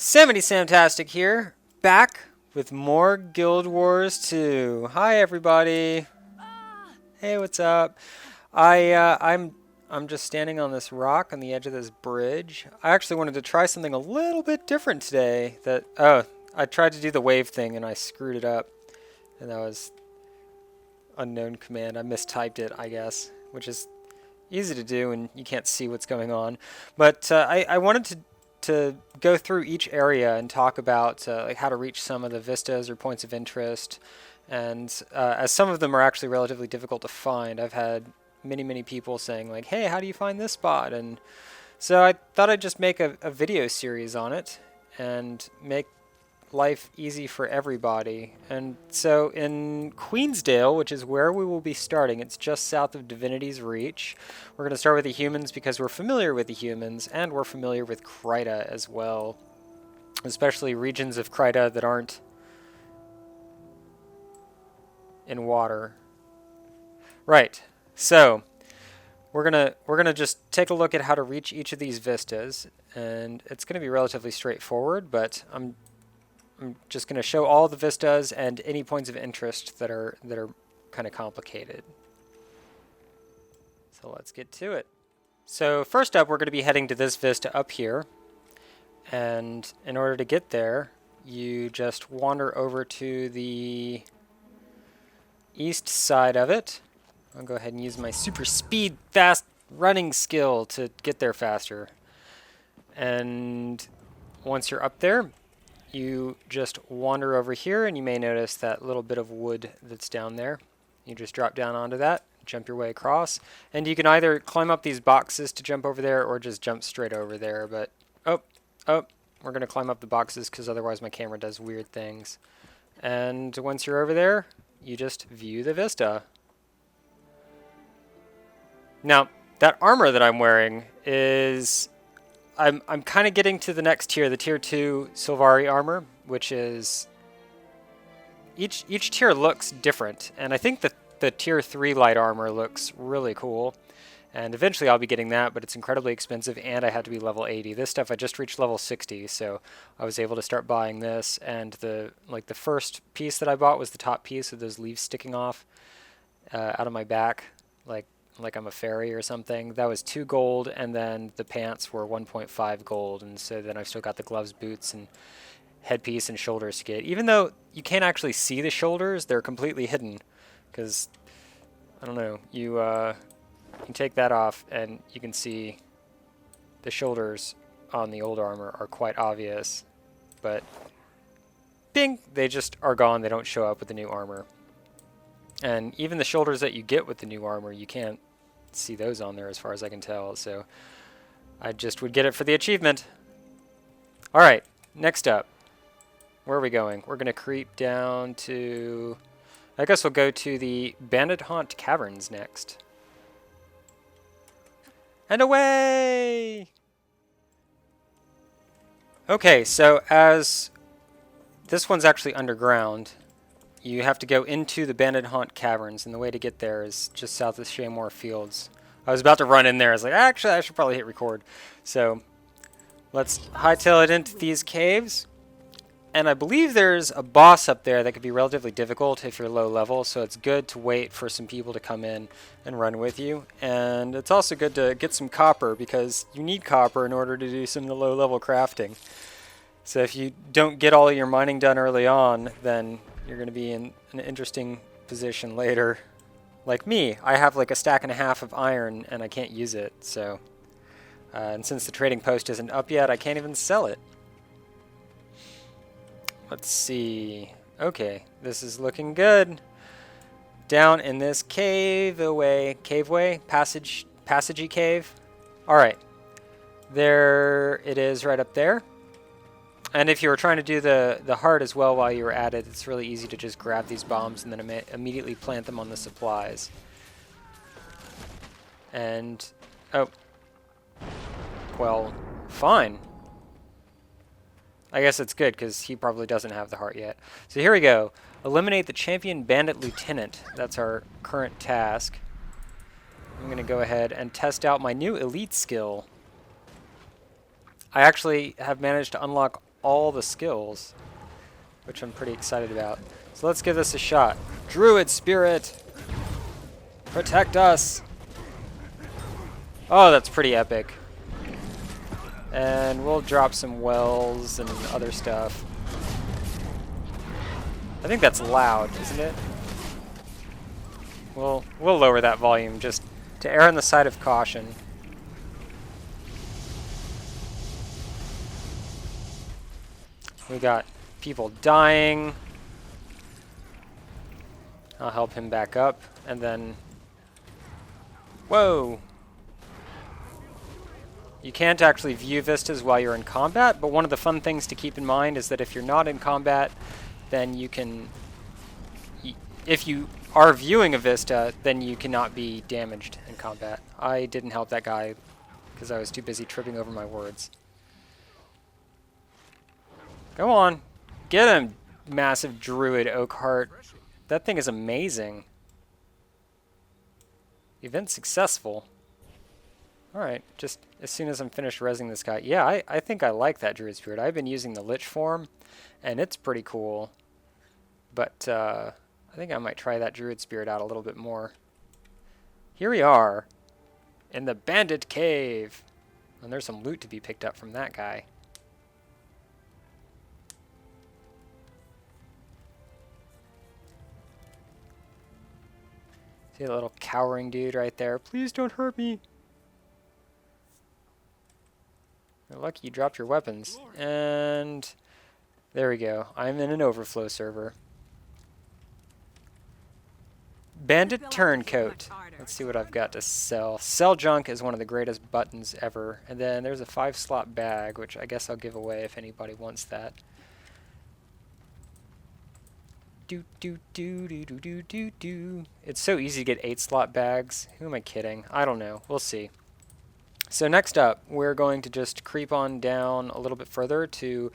Samtastic here, back with more Guild Wars 2. Hi everybody. Hey, what's up? I'm just standing on this rock on the edge of this bridge. I actually wanted to try something a little bit different today. I tried to do the wave thing and I screwed it up. And that was unknown command. I mistyped it, I guess, which is easy to do and you can't see what's going on. But I wanted to go through each area and talk about like how to reach some of the vistas or points of interest, and as some of them are actually relatively difficult to find. I've had many people saying like, hey, how do you find this spot? And so I thought I'd just make a video series on it and make life easy for everybody. And so in Queensdale, which is where we will be starting, it's just south of Divinity's Reach. We're going to start with the humans because we're familiar with the humans and we're familiar with Kryta as well, especially regions of Kryta that aren't in water. Right. So we're gonna just take a look at how to reach each of these vistas, and it's going to be relatively straightforward, but I'm just going to show all the vistas and any points of interest that are kind of complicated. So let's get to it. So first up, we're going to be heading to this vista up here, and in order to get there, you just wander over to the east side of it. I'll go ahead and use my super speed fast running skill to get there faster. And once you're up there, you just wander over here, and you may notice that little bit of wood that's down there. You just drop down onto that, jump your way across, and you can either climb up these boxes to jump over there or just jump straight over there. But we're going to climb up the boxes because otherwise my camera does weird things. And once you're over there, you just view the vista. Now, that armor that I'm wearing is... I'm kind of getting to the next tier, the tier 2 Sylvari armor, which is... Each tier looks different, and I think the tier 3 light armor looks really cool. And eventually I'll be getting that, but it's incredibly expensive, and I had to be level 80. This stuff, I just reached level 60, so I was able to start buying this, and the first piece that I bought was the top piece with those leaves sticking off out of my back, like I'm a fairy or something. That was 2 gold, and then the pants were 1.5 gold, and so then I've still got the gloves, boots, and headpiece and shoulder skid. Even though you can't actually see the shoulders, they're completely hidden, because, I don't know, you can take that off, and you can see the shoulders on the old armor are quite obvious, but bing, they just are gone. They don't show up with the new armor. And even the shoulders that you get with the new armor, you can't see those on there as far as I can tell, so I just would get it for the achievement. Alright, next up. Where are we going? We're going to creep down to... I guess we'll go to the Bandit Haunt Caverns next. And away! Okay, so as... This one's actually underground. You have to go into the Bandit Haunt Caverns, and the way to get there is just south of Shaymore Fields. I was about to run in there. I was like, actually, I should probably hit record. So let's hightail it into these caves. And I believe there's a boss up there that could be relatively difficult if you're low level, so it's good to wait for some people to come in and run with you. And it's also good to get some copper, because you need copper in order to do some of the low level crafting. So if you don't get all of your mining done early on, then you're going to be in an interesting position later. Like me, I have like a stack and a half of iron and I can't use it. So, and since the trading post isn't up yet, I can't even sell it. Let's see. Okay, this is looking good. Down in this caveway, passagey cave. All right, there it is, right up there. And if you were trying to do the heart as well while you were at it, it's really easy to just grab these bombs and then immediately plant them on the supplies. And, oh, well, fine. I guess it's good, because he probably doesn't have the heart yet. So here we go. Eliminate the Champion Bandit Lieutenant. That's our current task. I'm going to go ahead and test out my new elite skill. I actually have managed to unlock all the skills, which I'm pretty excited about. So let's give this a shot. Druid Spirit! Protect us! Oh, that's pretty epic. And we'll drop some wells and other stuff. I think that's loud, isn't it? We'll lower that volume just to err on the side of caution. We got people dying. I'll help him back up, and then... Whoa! You can't actually view vistas while you're in combat, but one of the fun things to keep in mind is that if you're not in combat, then you can... If you are viewing a vista, then you cannot be damaged in combat. I didn't help that guy because I was too busy tripping over my words. Go on. Get him, massive druid Oakheart. That thing is amazing. Event successful. Alright, just as soon as I'm finished rezzing this guy. Yeah, I think I like that Druid Spirit. I've been using the Lich form, and it's pretty cool. But I think I might try that Druid Spirit out a little bit more. Here we are, in the Bandit Cave. And there's some loot to be picked up from that guy. See the little cowering dude right there? Please don't hurt me. You're lucky you dropped your weapons. And there we go. I'm in an overflow server. Bandit Turncoat. Let's see what I've got to sell. Sell junk is one of the greatest buttons ever. And then there's a 5-slot bag, which I guess I'll give away if anybody wants that. Do do do do do do do do. It's so easy to get 8-slot bags. Who am I kidding? I don't know. We'll see. So next up, we're going to just creep on down a little bit further to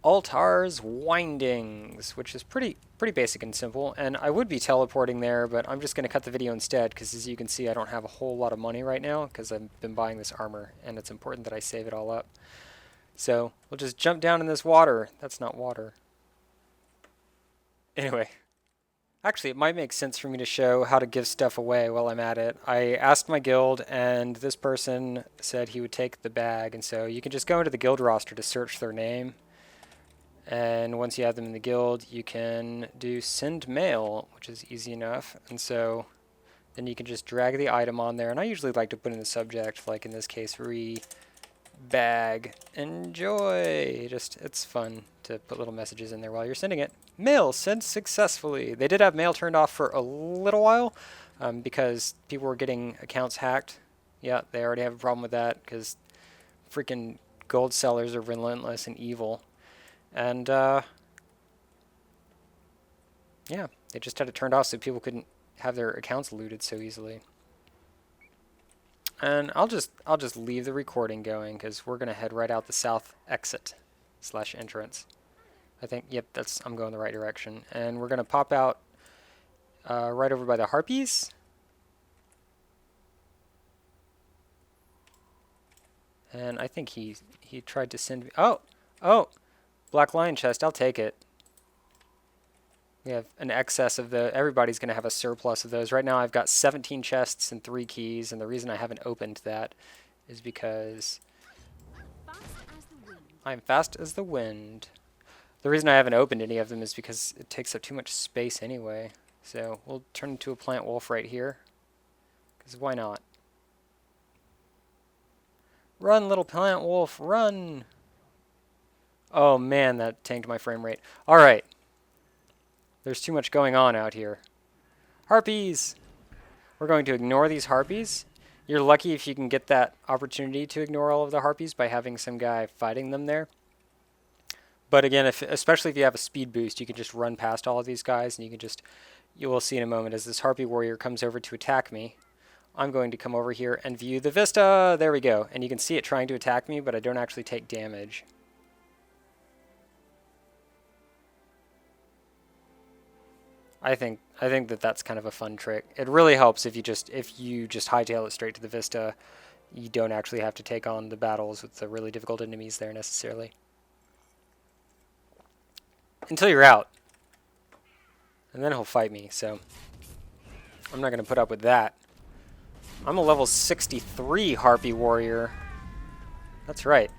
Altar's Windings, which is pretty basic and simple. And I would be teleporting there, but I'm just going to cut the video instead because, as you can see, I don't have a whole lot of money right now because I've been buying this armor, and it's important that I save it all up. So we'll just jump down in this water. That's not water. Anyway. Actually, it might make sense for me to show how to give stuff away while I'm at it. I asked my guild, and this person said he would take the bag, and so you can just go into the guild roster to search their name. And once you have them in the guild, you can do send mail, which is easy enough. And so then you can just drag the item on there, and I usually like to put in the subject, like in this case, bag enjoy. Just, it's fun to put little messages in there while you're sending it. Mail sent successfully. They did have mail turned off for a little while because people were getting accounts hacked. Yeah, they already have a problem with that because freaking gold sellers are relentless and evil. And yeah, they just had it turned off so people couldn't have their accounts looted so easily. And I'll just leave the recording going because we're gonna head right out the south exit / entrance. I think, yep, I'm going the right direction. And we're gonna pop out right over by the harpies. And I think he tried to send me. Oh, Black Lion chest. I'll take it. We have an excess of everybody's going to have a surplus of those. Right now I've got 17 chests and 3 keys, and the reason I haven't opened that is because I'm fast as the wind. The reason I haven't opened any of them is because it takes up too much space anyway. So we'll turn into a plant wolf right here, because why not? Run, little plant wolf, run! Oh man, that tanked my frame rate. Alright. There's too much going on out here. Harpies! We're going to ignore these harpies. You're lucky if you can get that opportunity to ignore all of the harpies by having some guy fighting them there. But again, especially if you have a speed boost, you can just run past all of these guys, and you will see in a moment as this harpy warrior comes over to attack me. I'm going to come over here and view the vista. There we go. And you can see it trying to attack me, but I don't actually take damage. I think that that's kind of a fun trick. It really helps if you just hightail it straight to the vista. You don't actually have to take on the battles with the really difficult enemies there necessarily. until you're out. And then he'll fight me, so I'm not going to put up with that. I'm a level 63 Harpy Warrior. That's right.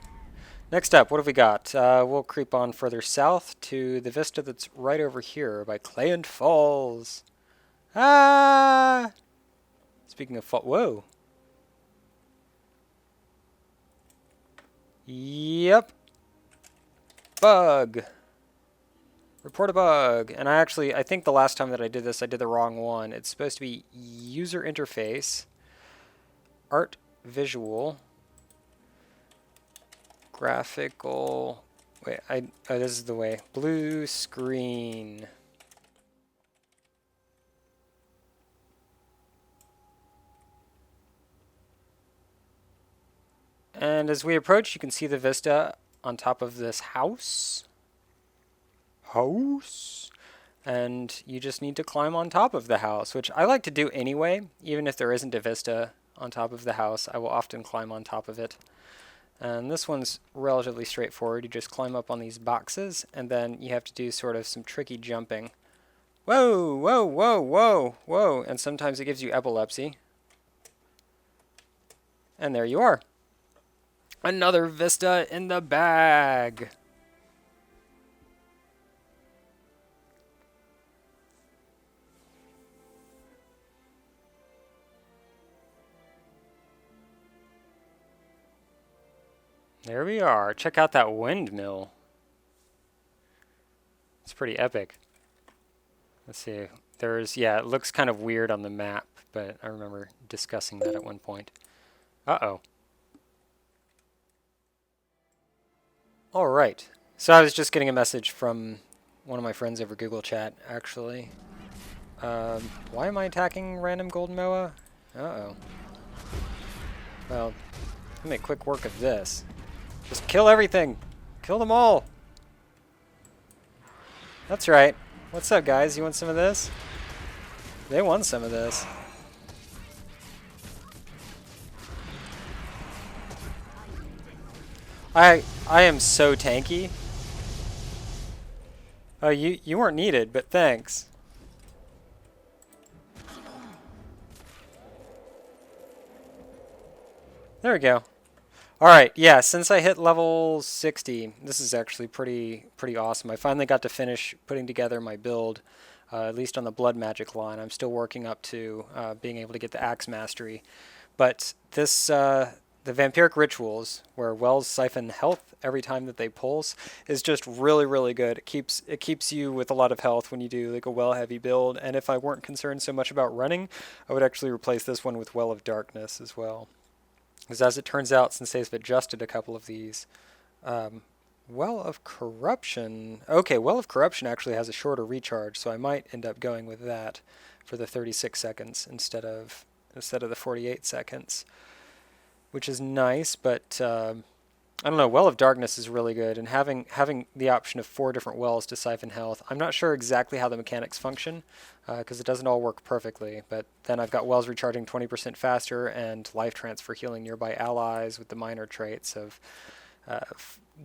Next up, what have we got? We'll creep on further south to the vista that's right over here by Clayant Falls. Ah! Speaking of fall, whoa. Yep. Bug. Report a bug. And I think the last time that I did this, I did the wrong one. It's supposed to be user interface, art visual, graphical. Wait, oh, this is the way. Blue screen. And as we approach, you can see the vista on top of this house. And you just need to climb on top of the house, which I like to do anyway. Even if there isn't a vista on top of the house, I will often climb on top of it. And this one's relatively straightforward. You just climb up on these boxes, and then you have to do sort of some tricky jumping. Whoa, whoa, whoa, whoa, whoa. And sometimes it gives you epilepsy. And there you are. Another vista in the bag. There we are. Check out that windmill. It's pretty epic. Let's see. Yeah, it looks kind of weird on the map, but I remember discussing that at one point. Uh-oh. All right. So I was just getting a message from one of my friends over Google Chat, actually. Why am I attacking random golden moa? Uh-oh. Well, let me make quick work of this. Just kill everything. Kill them all. That's right. What's up, guys? You want some of this? They want some of this. I am so tanky. Oh, you weren't needed, but thanks. There we go. Alright, yeah, since I hit level 60, this is actually pretty awesome. I finally got to finish putting together my build, at least on the blood magic line. I'm still working up to being able to get the axe mastery. But this, the vampiric rituals, where wells siphon health every time that they pulse, is just really good. It keeps you with a lot of health when you do like a well heavy build. And if I weren't concerned so much about running, I would actually replace this one with Well of Darkness as well. Because as it turns out, since they've adjusted a couple of these, Well of Corruption. Okay, Well of Corruption actually has a shorter recharge, so I might end up going with that for the 36 seconds instead of the 48 seconds, which is nice. But I don't know. Well of Darkness is really good, and having the option of 4 different wells to siphon health. I'm not sure exactly how the mechanics function, because it doesn't all work perfectly. But then I've got wells recharging 20% faster and life transfer healing nearby allies with the minor traits of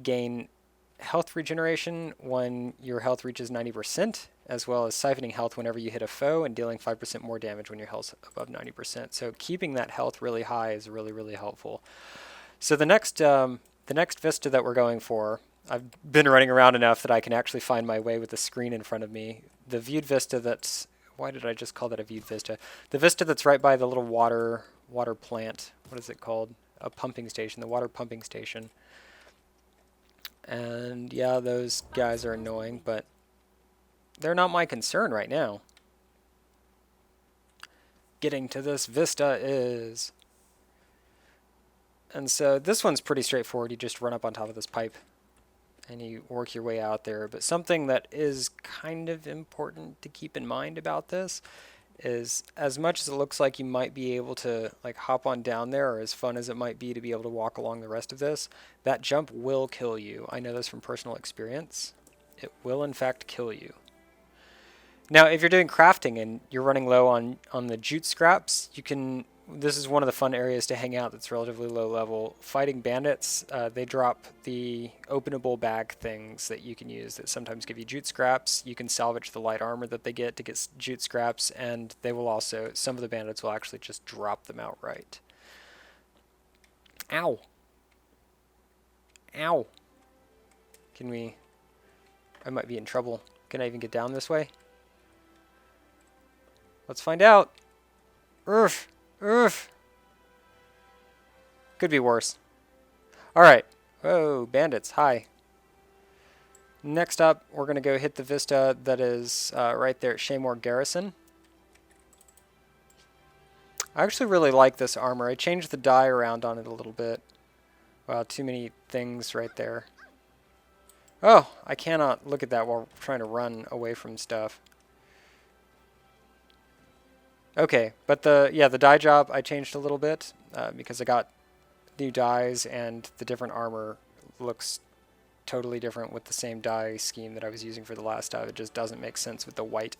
gain health regeneration when your health reaches 90%, as well as siphoning health whenever you hit a foe and dealing 5% more damage when your health's above 90%. So keeping that health really high is really helpful. So the next vista that we're going for, I've been running around enough that I can actually find my way with the screen in front of me. The viewed vista that's... Why did I just call that a viewed vista? The vista that's right by the little water plant. What is it called? A pumping station. The water pumping station. And yeah, those guys are annoying, but they're not my concern right now. Getting to this vista is... And so this one's pretty straightforward. You just run up on top of this pipe and you work your way out there. But something that is kind of important to keep in mind about this is, as much as it looks like you might be able to like hop on down there, or as fun as it might be to be able to walk along the rest of this, that jump will kill you. I know this from personal experience. It will in fact kill you. Now, if you're doing crafting and you're running low on the jute scraps, you can this is one of the fun areas to hang out that's relatively low level. Fighting bandits, they drop the openable bag things that you can use that sometimes give you jute scraps. You can salvage the light armor that they get to get jute scraps, and they will also, some of the bandits will actually just drop them outright. Ow! Ow! Can we... I might be in trouble. Can I even get down this way? Let's find out! Oof! Oof! Could be worse. Alright. Oh, bandits. Hi. Next up, we're going to go hit the vista that is right there at Shaymore Garrison. I actually really like this armor. I changed the dye around on it a little bit. Wow, too many things right there. Oh, I cannot look at that while trying to run away from stuff. Okay, but the dye job I changed a little bit because I got new dyes and the different armor looks totally different with the same dye scheme that I was using for the last dye. It just doesn't make sense with the white,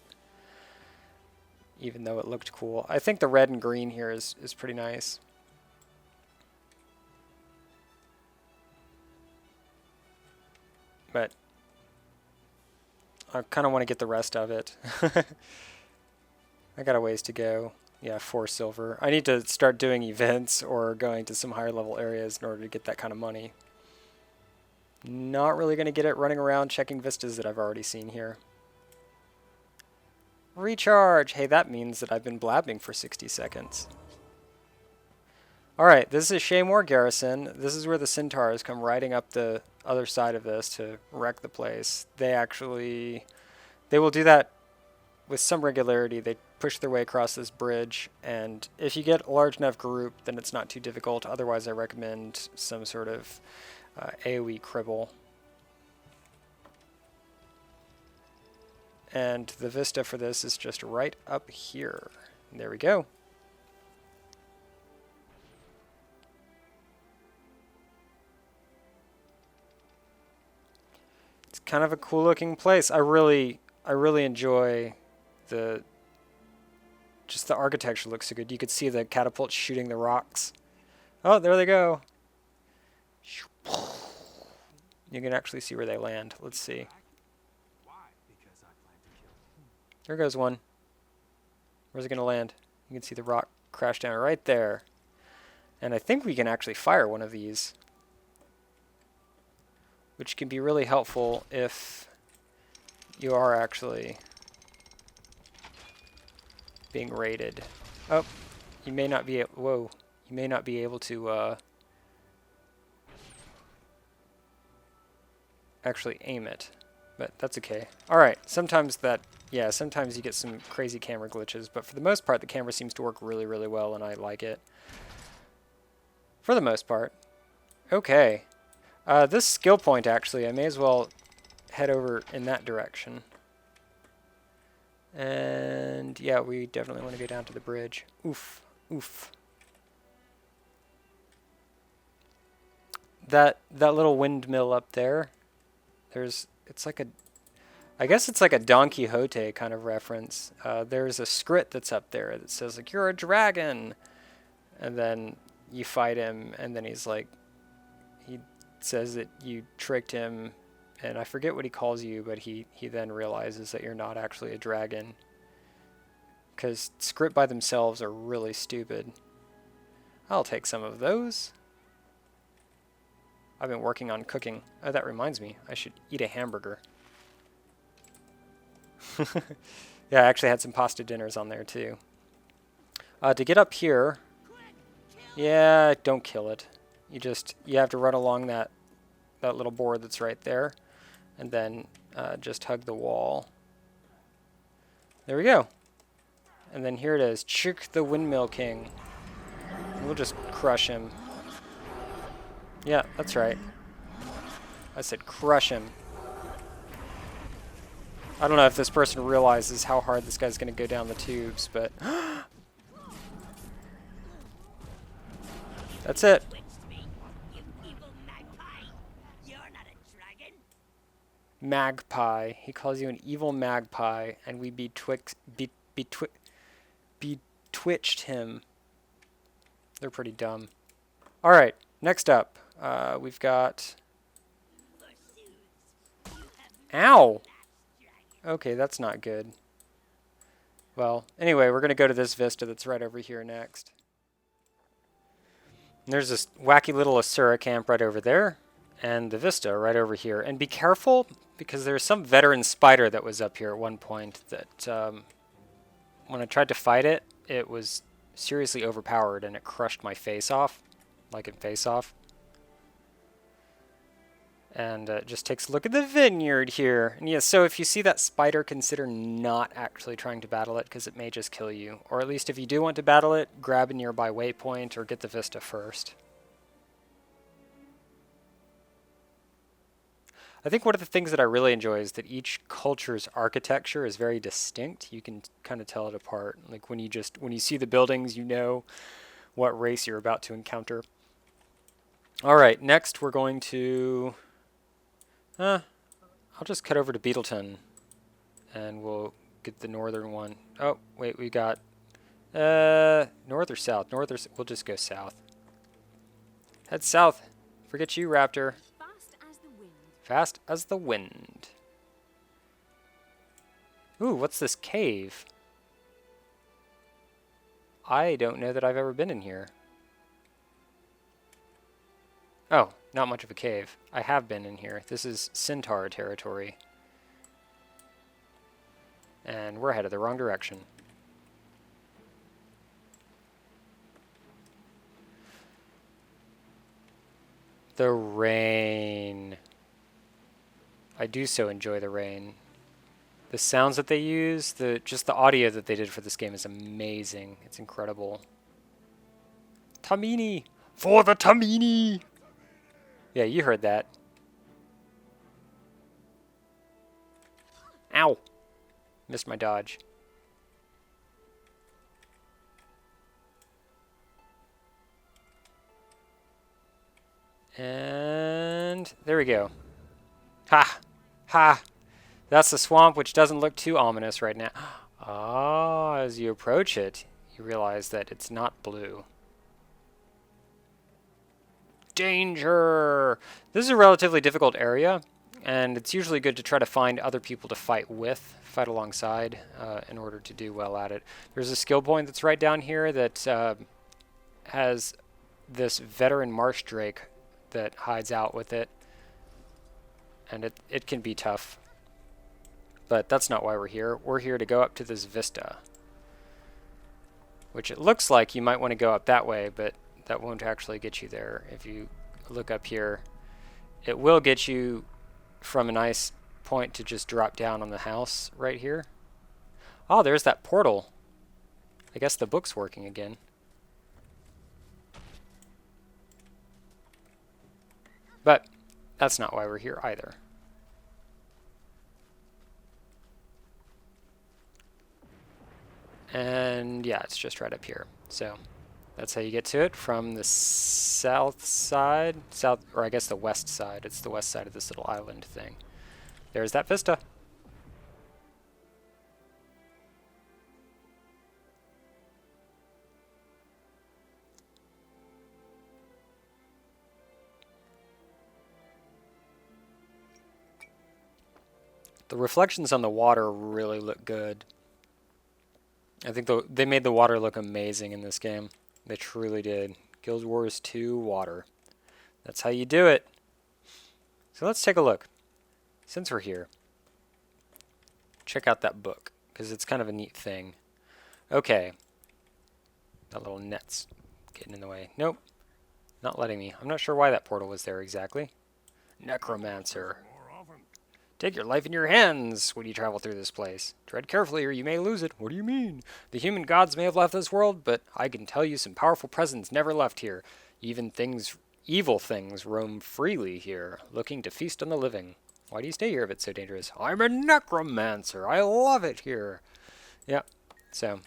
even though it looked cool. I think the red and green here is pretty nice. But I kind of want to get the rest of it. I got a ways to go. Yeah, 4 silver. I need to start doing events or going to some higher level areas in order to get that kind of money. Not really going to get it running around checking vistas that I've already seen here. Recharge! Hey, that means that I've been blabbing for 60 seconds. Alright, this is Shaymore Garrison. This is where the centaurs come riding up the other side of this to wreck the place. They will do that with some regularity. They push their way across this bridge, and if you get a large enough group, then it's not too difficult. Otherwise, I recommend some sort of AoE cribble. And the vista for this is just right up here. There we go. It's kind of a cool looking place. I really enjoy just the architecture looks so good. You could see the catapults shooting the rocks. Oh, there they go. You can actually see where they land. Let's see. There goes one. Where's it going to land? You can see the rock crash down right there. And I think we can actually fire one of these, which can be really helpful if you are actually being raided. Oh, you may not be whoa. You may not be able to actually aim it, but that's okay. Alright, sometimes you get some crazy camera glitches, but for the most part the camera seems to work really, really well, and I like it. For the most part. Okay. This skill point, actually, I may as well head over in that direction. And yeah, we definitely want to go down to the bridge. Oof. Oof. That little windmill up there, I guess it's like a Don Quixote kind of reference. There's a script that's up there that says, like, you're a dragon! And then you fight him, and then he says that you tricked him, and I forget what he calls you, but he then realizes that you're not actually a dragon. Because script by themselves are really stupid. I'll take some of those. I've been working on cooking. Oh, that reminds me, I should eat a hamburger. Yeah, I actually had some pasta dinners on there too. To get up here, yeah, don't kill it. You have to run along that little board that's right there, and then just hug the wall. There we go. And then here it is, Chick the Windmill King. We'll just crush him. Yeah, that's right. I said crush him. I don't know if this person realizes how hard this guy's going to go down the tubes, but... That's it. Magpie. He calls you an evil magpie, and we betwitched him. They're pretty dumb. All right, next up, we've got... Ow! Okay, that's not good. Well, anyway, we're going to go to this vista that's right over here next. And there's this wacky little Asura camp right over there, and the vista right over here. And be careful, because there's some veteran spider that was up here at one point that, when I tried to fight it, it was seriously overpowered, and it crushed my face off, like in Face Off. And it just takes a look at the vineyard here. And yeah, so if you see that spider, consider not actually trying to battle it, because it may just kill you. Or at least if you do want to battle it, grab a nearby waypoint or get the vista first. I think one of the things that I really enjoy is that each culture's architecture is very distinct. You can kind of tell it apart. Like when you see the buildings, you know what race you're about to encounter. All right, next we're going to... I'll just cut over to Beetleton, and we'll get the northern one. Oh, wait, we got north or south? We'll just go south. Head south. Forget you, Raptor. Fast as the wind. Fast as the wind. Ooh, what's this cave? I don't know that I've ever been in here. Oh, not much of a cave. I have been in here. This is Centaur territory. And we're headed the wrong direction. The rain. I do so enjoy the rain. The sounds that they use, just the audio that they did for this game is amazing. It's incredible. Tamini! For the Tamini! Yeah, you heard that. Ow! Missed my dodge. And there we go. Ha! Ha! That's the swamp, which doesn't look too ominous right now. Ah, as you approach it, you realize that it's not blue. Danger! This is a relatively difficult area, and it's usually good to try to find other people to fight alongside, in order to do well at it. There's a skill point that's right down here that has this veteran marsh drake that hides out with it, and it can be tough. But that's not why we're here. We're here to go up to this vista, which it looks like you might want to go up that way, but that won't actually get you there. If you look up here, it will get you from a nice point to just drop down on the house right here. Oh, there's that portal. I guess the book's working again. But that's not why we're here either. And yeah, it's just right up here. So that's how you get to it from the south side, or I guess the west side. It's the west side of this little island thing. There's that vista. The reflections on the water really look good. I think they made the water look amazing in this game. They truly did. Guild Wars 2 water. That's how you do it. So let's take a look. Since we're here, check out that book, because it's kind of a neat thing. Okay. That little net's getting in the way. Nope. Not letting me. I'm not sure why that portal was there exactly. Necromancer. Take your life in your hands when you travel through this place. Tread carefully or you may lose it. What do you mean? The human gods may have left this world, but I can tell you some powerful presence never left here. Even evil things roam freely here, looking to feast on the living. Why do you stay here if it's so dangerous? I'm a necromancer. I love it here. Yep. So,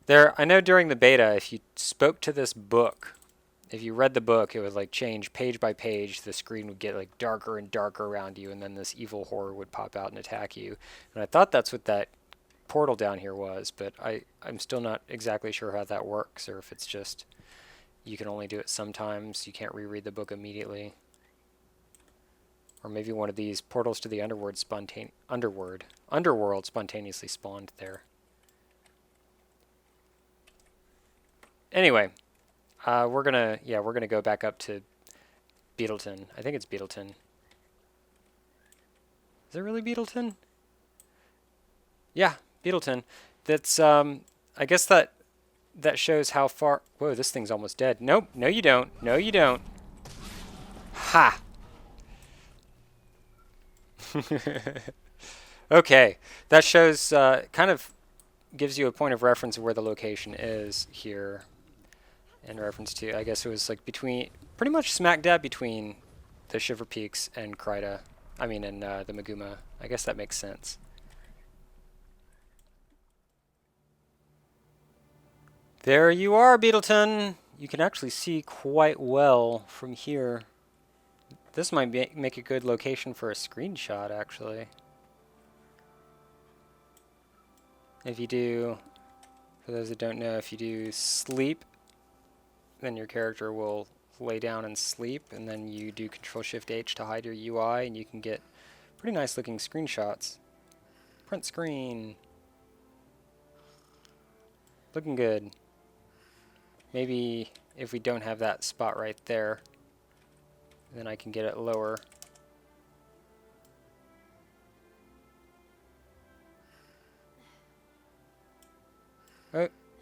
I know during the beta, if you spoke to this book, if you read the book, it would like change page by page. The screen would get like darker and darker around you, and then this evil horror would pop out and attack you. And I thought that's what that portal down here was, but I'm still not exactly sure how that works, or if it's just you can only do it sometimes, you can't reread the book immediately. Or maybe one of these portals to the underworld spontaneously spawned there. Anyway, we're gonna go back up to Beetleton. I think it's Beetleton. Is it really Beetleton? Yeah, Beetleton. That's I guess that shows how far. Whoa, this thing's almost dead. Nope, no you don't. No you don't. Ha. Okay, that shows kind of gives you a point of reference of where the location is here. In reference to, I guess it was like between, pretty much smack dab between the Shiver Peaks and Kryta. I mean, and the Maguma. I guess that makes sense. There you are, Beetleton! You can actually see quite well from here. This might make a good location for a screenshot, actually. If you do, for those that don't know, if you do sleep, then your character will lay down and sleep, and then you do Control-Shift-H to hide your UI, and you can get pretty nice looking screenshots. Print screen. Looking good. Maybe if we don't have that spot right there, then I can get it lower.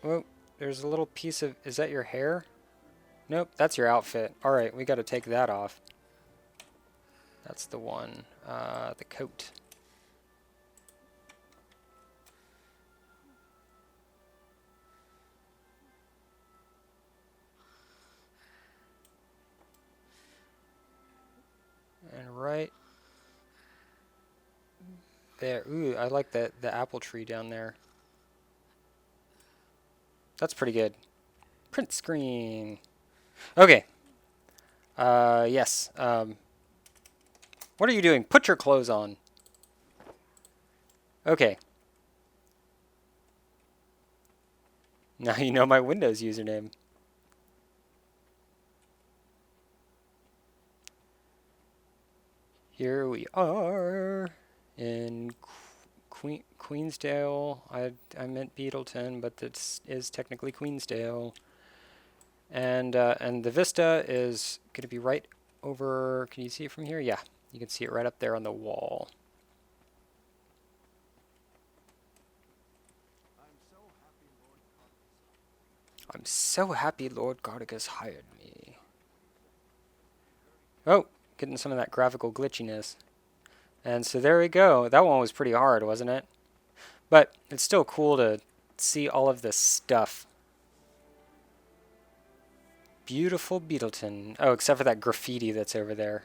Oh, there's a little piece of, is that your hair? Nope, that's your outfit. Alright, we gotta take that off. That's the one, the coat. And right there, ooh, I like the apple tree down there. That's pretty good. Print screen. Okay. Yes. What are you doing? Put your clothes on. Okay. Now you know my Windows username. Here we are in Queensdale. I meant Beetleton, but this is technically Queensdale. And the vista is going to be right over, can you see it from here? Yeah, you can see it right up there on the wall. I'm so happy Lord Gardagus hired me. Oh, getting some of that graphical glitchiness. And so there we go. That one was pretty hard, wasn't it? But it's still cool to see all of this stuff. Beautiful Beetleton. Oh, except for that graffiti that's over there.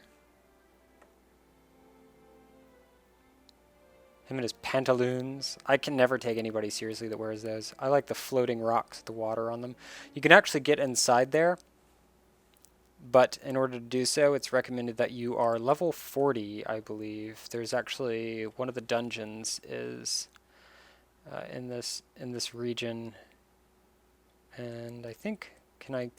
Him and his pantaloons. I can never take anybody seriously that wears those. I like the floating rocks with the water on them. You can actually get inside there, but in order to do so, it's recommended that you are level 40, I believe. There's actually one of the dungeons is in this region, and I think, can I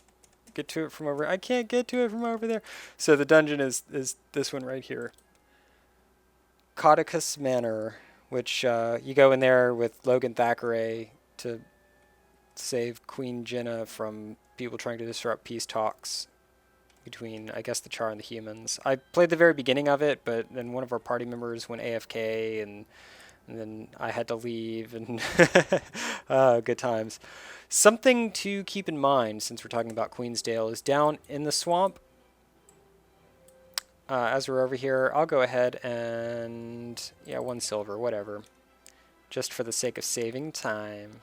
get to it from over? I can't get to it from over there. So the dungeon is this one right here. Caudicus Manor, which you go in there with Logan Thackeray to save Queen Jenna from people trying to disrupt peace talks between, I guess, the Char and the humans. I played the very beginning of it, but then one of our party members went AFK, and then I had to leave, and good times. Something to keep in mind, since we're talking about Queensdale, is down in the swamp. As we're over here, I'll go ahead and, yeah, 1 silver, whatever, just for the sake of saving time.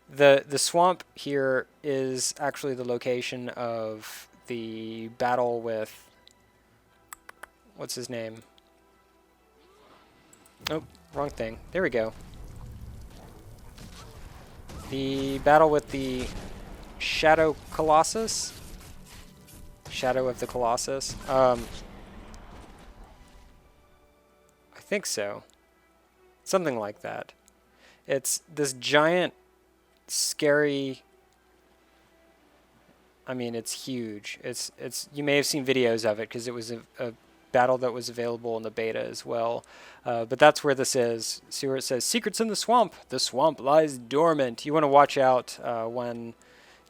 The swamp here is actually the location of the battle with, what's his name? Oh, wrong thing. There we go. The battle with the Shadow Colossus. Shadow of the Colossus. I think so. Something like that. It's this giant, scary... I mean, it's huge. It's you may have seen videos of it because it was a battle that was available in the beta as well. But that's where this is. See where it says, Secrets in the Swamp. The swamp lies dormant. You want to watch out when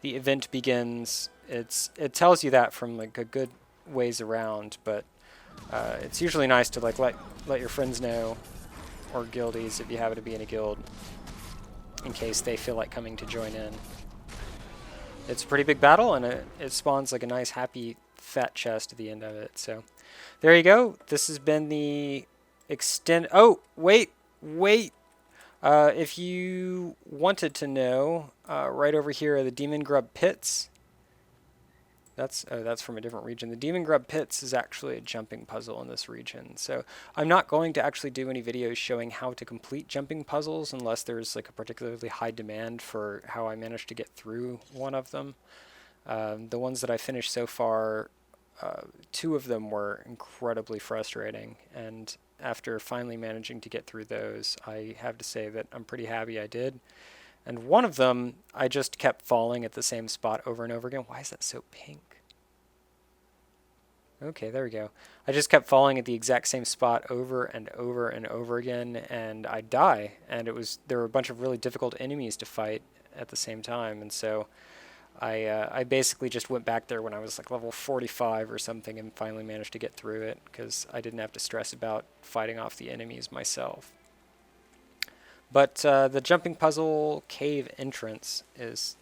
the event begins. It tells you that from like a good ways around, but it's usually nice to like let your friends know, or guildies if you happen to be in a guild, in case they feel like coming to join in. It's a pretty big battle, and it spawns like a nice, happy, fat chest at the end of it. So, there you go. This has been the extend. Oh, wait. If you wanted to know, right over here are the Demon Grub Pits. That's from a different region. The Demon Grub Pits is actually a jumping puzzle in this region. So I'm not going to actually do any videos showing how to complete jumping puzzles unless there's like a particularly high demand for how I managed to get through one of them. The ones that I finished so far, 2 of them were incredibly frustrating, and after finally managing to get through those, I have to say that I'm pretty happy I did. And one of them, I just kept falling at the same spot over and over again. Why is that so pink? Okay, there we go. I just kept falling at the exact same spot over and over and over again, and I'd die. And there were a bunch of really difficult enemies to fight at the same time, and so I basically just went back there when I was like level 45 or something and finally managed to get through it because I didn't have to stress about fighting off the enemies myself. But the jumping puzzle cave entrance is...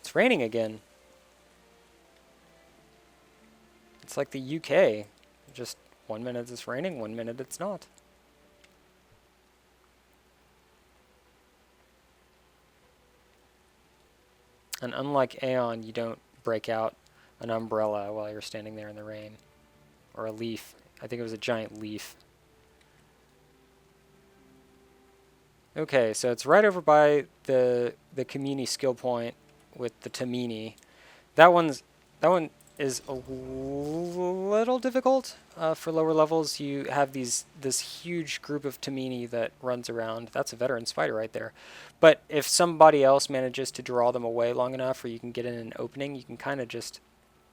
It's raining again. It's like the UK. Just 1 minute it's raining, 1 minute it's not. And unlike Aeon, you don't break out an umbrella while you're standing there in the rain. Or a leaf. I think it was a giant leaf. Okay, so it's right over by the community skill point with the Tamini. That one is a little difficult for lower levels. You have this huge group of Tamini that runs around. That's a veteran spider right there. But if somebody else manages to draw them away long enough, or you can get in an opening, you can kind of just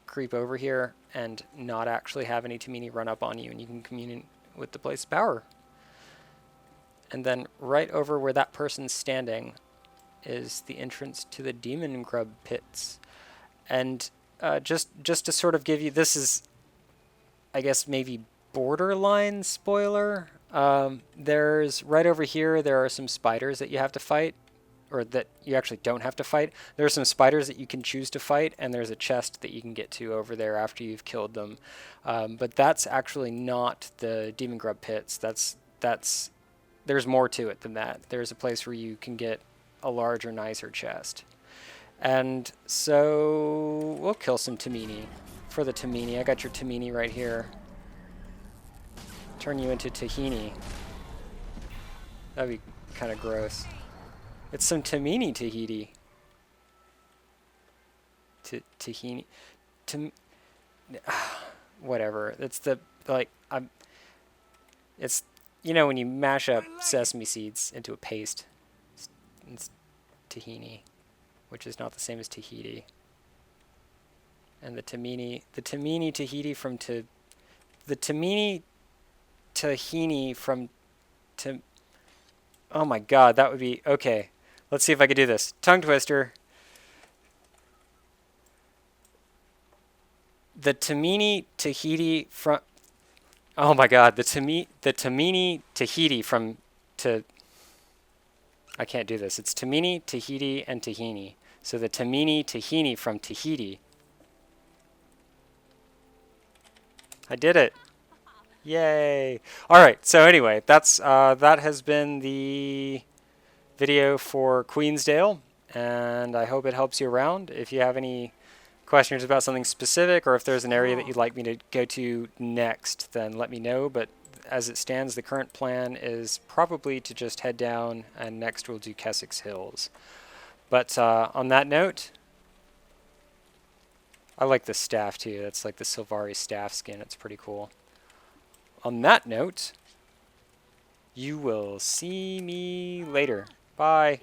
creep over here and not actually have any Tamini run up on you, and you can commune with the place of power. And then right over where that person's standing is the entrance to the Demon Grub Pits. And just to sort of give you, this is, I guess, maybe borderline spoiler. There's, right over here, there are some spiders that you have to fight, or that you actually don't have to fight. There are some spiders that you can choose to fight, and there's a chest that you can get to over there after you've killed them. But that's actually not the Demon Grub Pits. There's more to it than that. There's a place where you can get a larger, nicer chest. And so we'll kill some Tamini. For the Tamini, I got your Tamini right here. Turn you into Tahini. That'd be kind of gross. It's some Tamini Tahiti. Tahini. Whatever. It's the, like, it's, you know, when you mash up sesame seeds into a paste, it's tahini, which is not the same as Tahiti. And the Tamini Tahiti from the Tamini Tahini from oh my god, that would be, okay. Let's see if I can do this. Tongue twister. The Tamini Tahiti from, oh my god, the Tamini Tahiti from I can't do this. It's Tamini, Tahiti, and Tahini. So the Tamini Tahini from Tahiti. I did it. Yay. Alright, so anyway, that's that has been the video for Queensdale, and I hope it helps you around. If you have any questions about something specific, or if there's an area that you'd like me to go to next, then let me know. But as it stands, the current plan is probably to just head down, and next we'll do Kessex Hills. But on that note, I like the staff too. That's like the Sylvari staff skin. It's pretty cool. On that note, You will see me later. Bye.